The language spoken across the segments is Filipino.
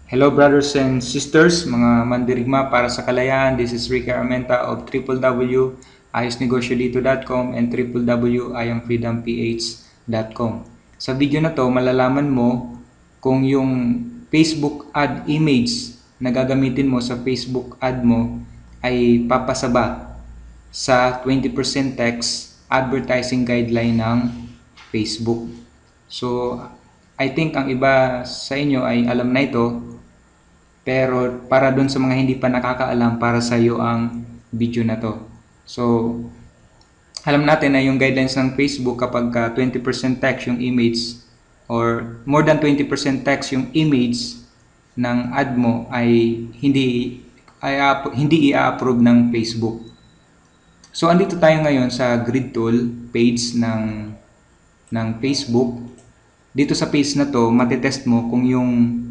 Hello brothers and sisters, mga mandirigma para sa kalayaan. This is Ricky Armenta of www.ayosnegosyodito.com and www.iamfreedomph.com. Sa video na to, malalaman mo kung yung Facebook ad image na gagamitin mo sa Facebook ad mo ay papasaba sa 20% text advertising guideline ng Facebook. So, I think ang iba sa inyo ay alam na ito, pero para dun sa mga hindi pa nakakaalam, para sa iyo ang video na to. So, alam natin na yung guidelines ng Facebook kapag 20% text yung image or more than 20% text yung image ng ad mo ay hindi i-approve ng Facebook. So, andito tayo ngayon sa grid tool page ng Facebook. Dito sa page na to, matetest mo kung yung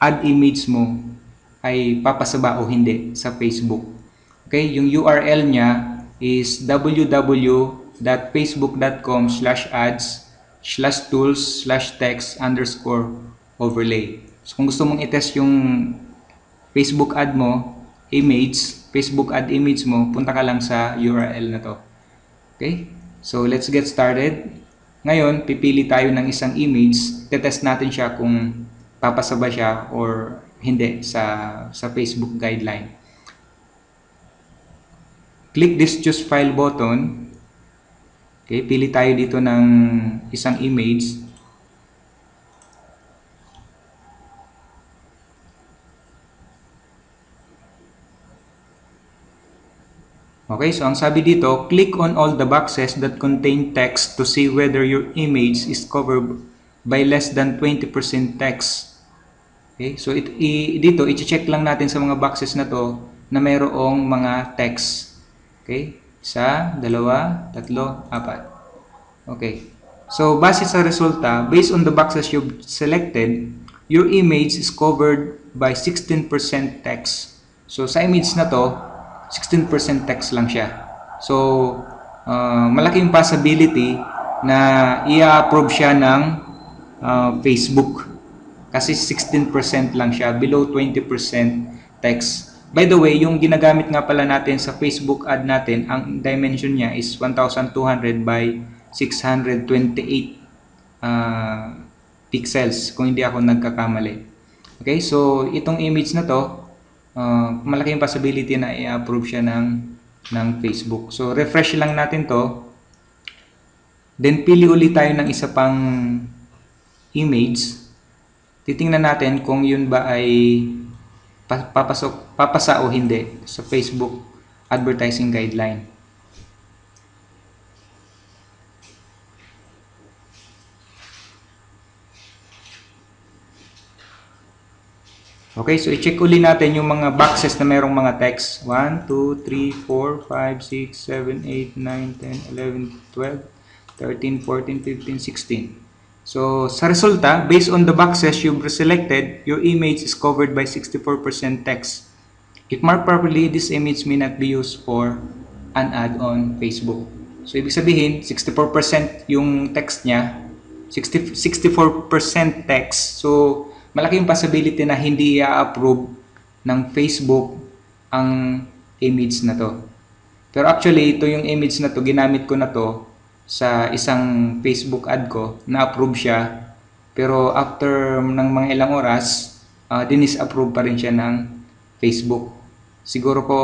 ad image mo ay papasaba o hindi sa Facebook. Okay, yung URL niya is www.facebook.com/ads/tools/text_overlay. So kung gusto mong i-test yung Facebook ad mo, Facebook ad image mo, punta ka lang sa URL na to. Okay? So let's get started. Ngayon, pipili tayo ng isang image, tetest natin siya kung papasaba siya or hindi sa Facebook guideline. Click this choose file button. Okay, pili tayo dito ng isang image. Okay, so ang sabi dito, click on all the boxes that contain text to see whether your image is covered by less than 20% text. Okay, so dito, i-check lang natin sa mga boxes na to na mayroong mga text. Okay, 1, 2, 3, 4. Okay, so base sa resulta, based on the boxes you've selected, your image is covered by 16% text. So sa image na to, 16% text lang siya. So, malaking possibility na i-approve siya ng Facebook. Kasi 16% lang siya, below 20% text. By the way, yung ginagamit nga pala natin sa Facebook ad natin, ang dimension niya is 1200 by 628 pixels, kung hindi ako nagkakamali. Okay, so itong image na to, malaking possibility na i-approve siya ng Facebook. So, refresh lang natin to. Then, pili ulit tayo ng isa pang image. Titingnan natin kung yun ba ay papasa o hindi sa Facebook advertising guideline. Okay, so i-check ulit natin yung mga boxes na mayroong mga text. 1, 2, 3, 4, 5, 6, 7, 8, 9, 10, 11, 12, 13, 14, 15, 16. So, sa resulta, based on the boxes you've selected, your image is covered by 64% text. If marked properly, this image may not be used for an ad on Facebook. So, ibig sabihin, 64% yung text niya, 64% text. So, malaking possibility na hindi i-approve ng Facebook ang image na to. Pero actually, ito yung image na to, ginamit ko na to sa isang Facebook ad ko, na-approve siya. Pero after ng mga ilang oras, dinis-approve pa rin siya ng Facebook. Siguro ko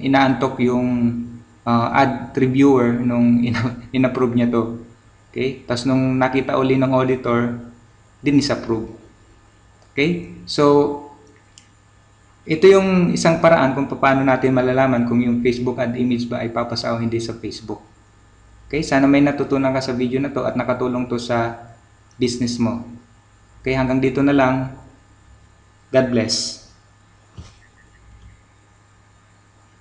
inaantok yung ad reviewer nung in-approve niya to. Okay? Tapos nung nakita uli ng auditor, dinis-approve. Okay? So, ito yung isang paraan kung paano natin malalaman kung yung Facebook ad image ba ay papasa o hindi sa Facebook. Okay? Sana may natutunan ka sa video na to at nakatulong to sa business mo. Okay? Hanggang dito na lang. God bless.